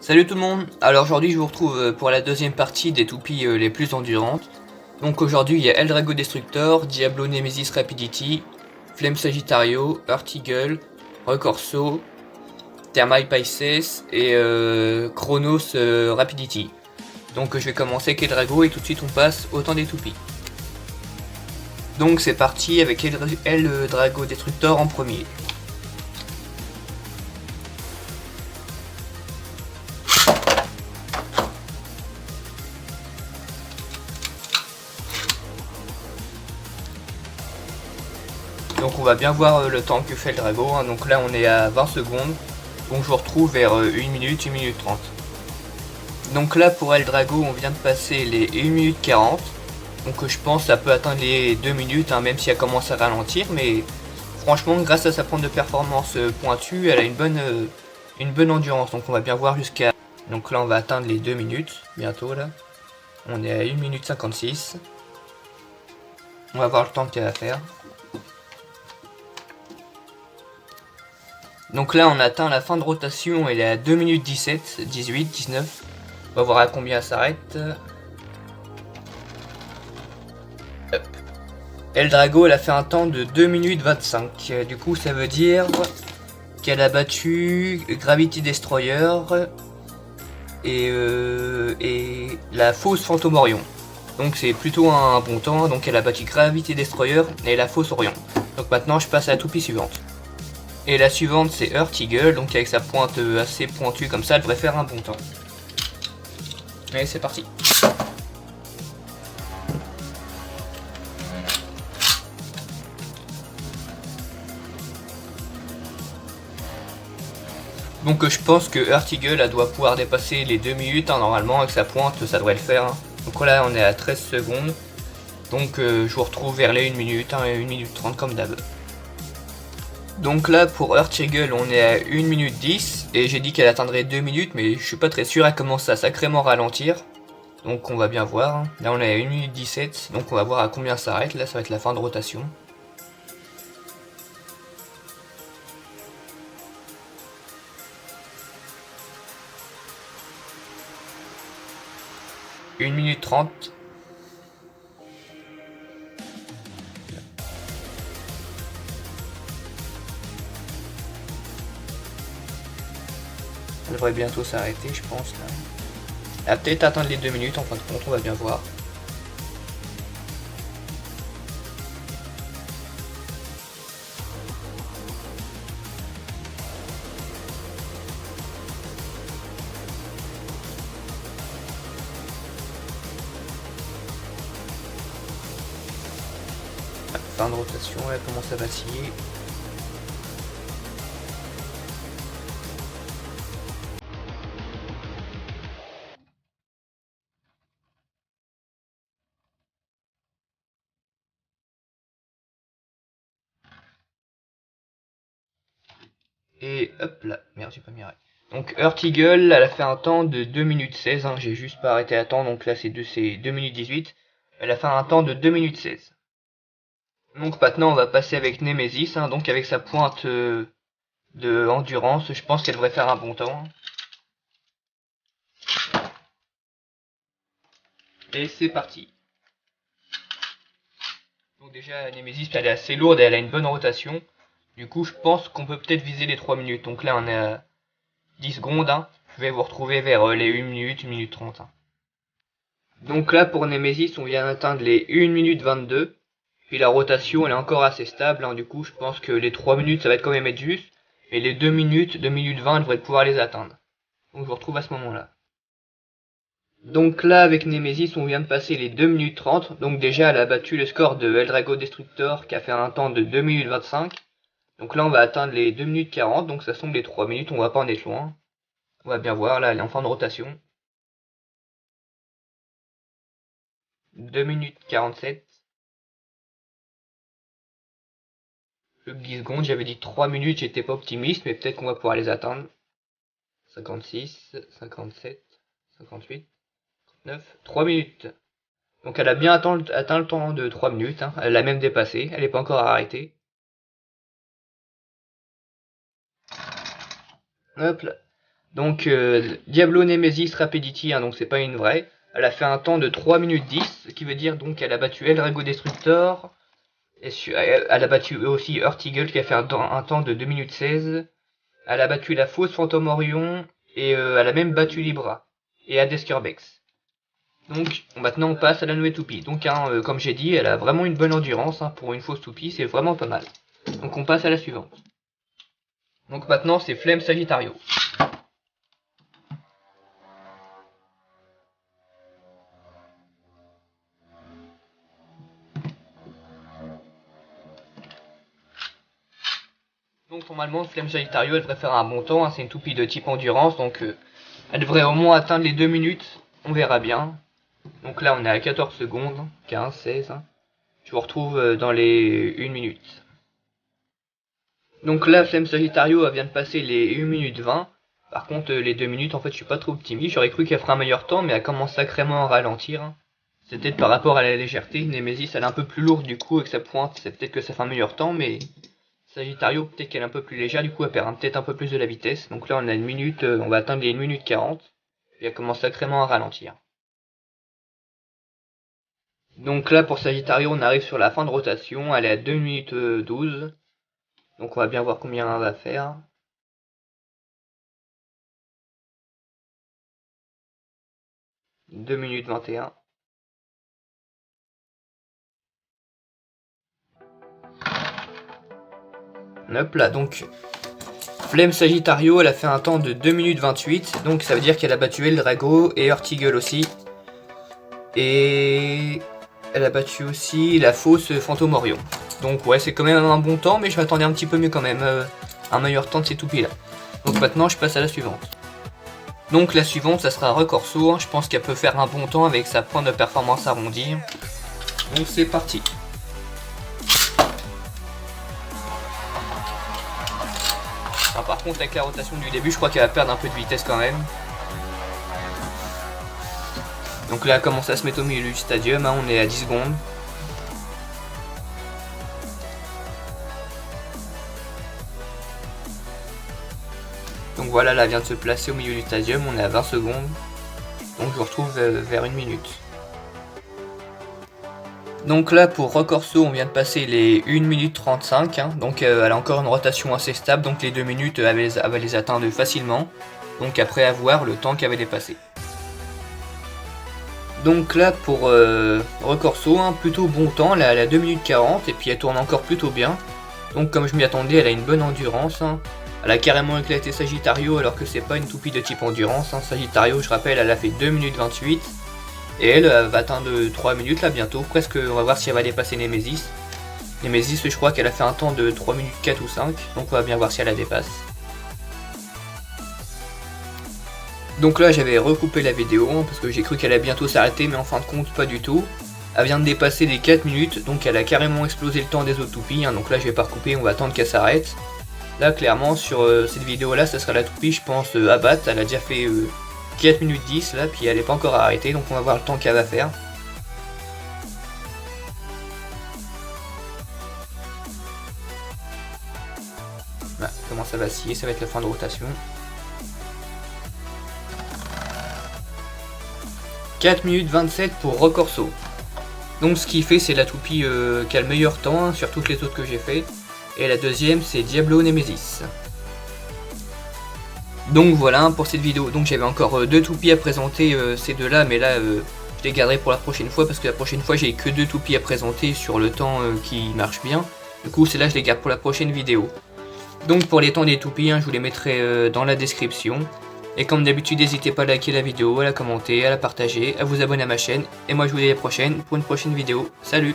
Salut tout le monde. Alors aujourd'hui je vous retrouve pour la deuxième partie des toupies les plus endurantes. Donc aujourd'hui il y a Eldrago Destructor, Diablo Nemesis Rapidity, Flame Sagittario, Earth Eagle, Recorso, Thermite Pisces et Chronos Rapidity. Donc je vais commencer avec Eldrago et tout de suite on passe au temps des toupies. Donc c'est parti avec Eldrago Destructor en premier. Donc on va bien voir le temps que fait le Drago, hein. Donc là on est à 20 secondes, donc je vous retrouve vers 1 minute, 1 minute 30. Donc là pour Eldrago on vient de passer les 1 minute 40, donc je pense que ça peut atteindre les 2 minutes, hein, même si elle commence à ralentir, mais franchement grâce à sa pointe de performance pointue, elle a une bonne endurance, donc on va bien voir jusqu'à... Donc là on va atteindre les 2 minutes, bientôt là, on est à 1 minute 56, on va voir le temps qu'elle va faire. Donc là on atteint la fin de rotation, elle est à 2 minutes 17, 18, 19. On va voir à combien elle s'arrête. Eldrago elle a fait un temps de 2 minutes 25. Du coup ça veut dire qu'elle a battu Gravity Destroyer et la fausse Fantôme Orion. Donc c'est plutôt un bon temps, donc elle a battu Gravity Destroyer et la fausse Orion. Donc maintenant je passe à la toupie suivante. Et la suivante c'est Earth Eagle, donc avec sa pointe assez pointue comme ça, elle devrait faire un bon temps. Allez c'est parti. Donc je pense que Earth Eagle elle doit pouvoir dépasser les 2 minutes, hein, normalement avec sa pointe ça devrait le faire. Hein. Donc là on est à 13 secondes. Donc je vous retrouve vers les 1 minute, hein, 1 minute 30 comme d'hab. Donc là pour Earth Eagle on est à 1 minute 10 et j'ai dit qu'elle atteindrait 2 minutes mais je suis pas très sûr, elle commence à sacrément ralentir. Donc on va bien voir, hein. Là on est à 1 minute 17, donc on va voir à combien ça s'arrête, là ça va être la fin de rotation. Une minute 30. Elle devrait bientôt s'arrêter je pense là. Elle va peut-être atteindre les 2 minutes en fin de compte, on va bien voir. Fin de rotation, elle commence à vaciller. Et hop là, merde j'ai pas mis arrêt. Donc Earth Eagle, elle a fait un temps de 2 minutes 16, hein, j'ai juste pas arrêté à temps, donc là c'est 2 minutes 18. Elle a fait un temps de 2 minutes 16. Donc maintenant on va passer avec Nemesis, hein, donc avec sa pointe de endurance, je pense qu'elle devrait faire un bon temps. Et c'est parti. Donc déjà Nemesis elle est assez lourde et elle a une bonne rotation. Du coup je pense qu'on peut peut-être viser les 3 minutes. Donc là on est à 10 secondes, hein. Je vais vous retrouver vers les 1 minute, 1 minute 30. Hein. Donc là pour Nemesis on vient d'atteindre les 1 minute 22. Puis la rotation elle est encore assez stable, hein. Du coup je pense que les 3 minutes ça va être quand même être juste. Et les 2 minutes, 2 minutes 20 elle devrait pouvoir les atteindre. Donc je vous retrouve à ce moment-là. Donc là avec Nemesis on vient de passer les 2 minutes 30. Donc déjà elle a battu le score de Eldrago Destructor qui a fait un temps de 2 minutes 25. Donc là on va atteindre les 2 minutes 40. Donc ça semble les 3 minutes, on va pas en être loin. On va bien voir, là elle est en fin de rotation. 2 minutes 47. Le 10 secondes, j'avais dit 3 minutes, j'étais pas optimiste, mais peut-être qu'on va pouvoir les atteindre. 56, 57, 58, 39, 3 minutes. Donc elle a bien atteint le temps de 3 minutes, hein. Elle l'a même dépassé, elle n'est pas encore arrêtée. Hop là. Donc Diablo Nemesis Rapidity, hein, donc c'est pas une vraie. Elle a fait un temps de 3 minutes 10, ce qui veut dire donc qu'elle a battu Eldrago Destructor. Et elle a battu aussi Earth Eagle qui a fait un temps de 2 minutes 16. Elle a battu la fausse Phantom Orion. Et elle a même battu Libra. Et Adescurbex. Donc maintenant on passe à la nouvelle toupie. Donc hein, comme j'ai dit, elle a vraiment une bonne endurance. Hein, pour une fausse toupie, c'est vraiment pas mal. Donc on passe à la suivante. Donc maintenant c'est Flemme Sagittario. Donc normalement Flemme Sagittario elle devrait faire un bon temps, hein, c'est une toupie de type endurance, donc elle devrait au moins atteindre les 2 minutes, on verra bien. Donc là on est à 14 secondes, 15, 16, hein. Je vous retrouve dans les 1 minute. Donc là Flemme Sagittario elle vient de passer les 1 minute 20, par contre les 2 minutes en fait je suis pas trop optimiste, j'aurais cru qu'elle ferait un meilleur temps mais elle commence sacrément à ralentir. Hein. C'est peut-être par rapport à la légèreté, Nemesis elle est un peu plus lourde du coup avec sa pointe, c'est peut-être que ça fait un meilleur temps mais... Sagittario, peut-être qu'elle est un peu plus légère, du coup elle perd peut-être un peu plus de la vitesse. Donc là on a une minute, on va atteindre les 1 minute 40. Et elle commence sacrément à ralentir. Donc là pour Sagittario on arrive sur la fin de rotation, elle est à 2 minutes 12. Donc on va bien voir combien elle va faire. « 2 minutes 21. Hop là, donc Flemme Sagittario, elle a fait un temps de 2 minutes 28, donc ça veut dire qu'elle a battu Eldrago et Earth Eagle aussi. Et elle a battu aussi la fausse Phantom Orion. Donc ouais, c'est quand même un bon temps, mais je m'attendais un petit peu mieux quand même, un meilleur temps de ces toupies là. Donc maintenant je passe à la suivante. Donc la suivante, ça sera Recorso, hein. Je pense qu'elle peut faire un bon temps avec sa pointe de performance arrondie. Donc c'est parti. Alors, par contre avec la rotation du début, je crois qu'elle va perdre un peu de vitesse quand même. Donc là elle commence à se mettre au milieu du stadium, hein. On est à 10 secondes. Donc voilà, là elle vient de se placer au milieu du stadium, on est à 20 secondes. Donc je vous retrouve vers 1 minute. Donc là pour Recorso on vient de passer les 1 minute 35, hein. Donc elle a encore une rotation assez stable, donc les 2 minutes elle va les atteindre facilement. Donc après avoir le temps qu'elle avait dépassé. Donc là pour Recorso, hein, plutôt bon temps, là elle a 2 minutes 40 et puis elle tourne encore plutôt bien. Donc comme je m'y attendais, elle a une bonne endurance. Hein. Elle a carrément éclaté Sagittario alors que c'est pas une toupie de type endurance. Hein. Sagittario, je rappelle, elle a fait 2 minutes 28. Et elle va atteindre 3 minutes là bientôt. Presque, on va voir si elle va dépasser Nemesis. Nemesis, je crois qu'elle a fait un temps de 3 minutes 4 ou 5. Donc on va bien voir si elle la dépasse. Donc là j'avais recoupé la vidéo hein, parce que j'ai cru qu'elle allait bientôt s'arrêter, mais en fin de compte pas du tout. Elle vient de dépasser les 4 minutes, donc elle a carrément explosé le temps des autres toupies. Hein. Donc là je vais pas recouper, on va attendre qu'elle s'arrête. Là clairement sur cette vidéo là, ça sera la toupie je pense à battre. Elle a déjà fait 4 minutes 10 là, puis elle n'est pas encore arrêtée, donc on va voir le temps qu'elle va faire. Voilà, comment ça vaciller, ça va être la fin de rotation. 4 minutes 27 pour Recorso. Donc ce qui fait c'est la toupie qui a le meilleur temps hein, sur toutes les autres que j'ai fait. Et la deuxième c'est Diablo Nemesis. Donc voilà pour cette vidéo. Donc j'avais encore 2 toupies à présenter, ces deux là, mais là je les garderai pour la prochaine fois parce que la prochaine fois j'ai que 2 toupies à présenter sur le temps qui marche bien. Du coup celles-là je les garde pour la prochaine vidéo. Donc pour les temps des toupies, hein, je vous les mettrai dans la description. Et comme d'habitude, n'hésitez pas à liker la vidéo, à la commenter, à la partager, à vous abonner à ma chaîne. Et moi je vous dis à la prochaine pour une prochaine vidéo. Salut!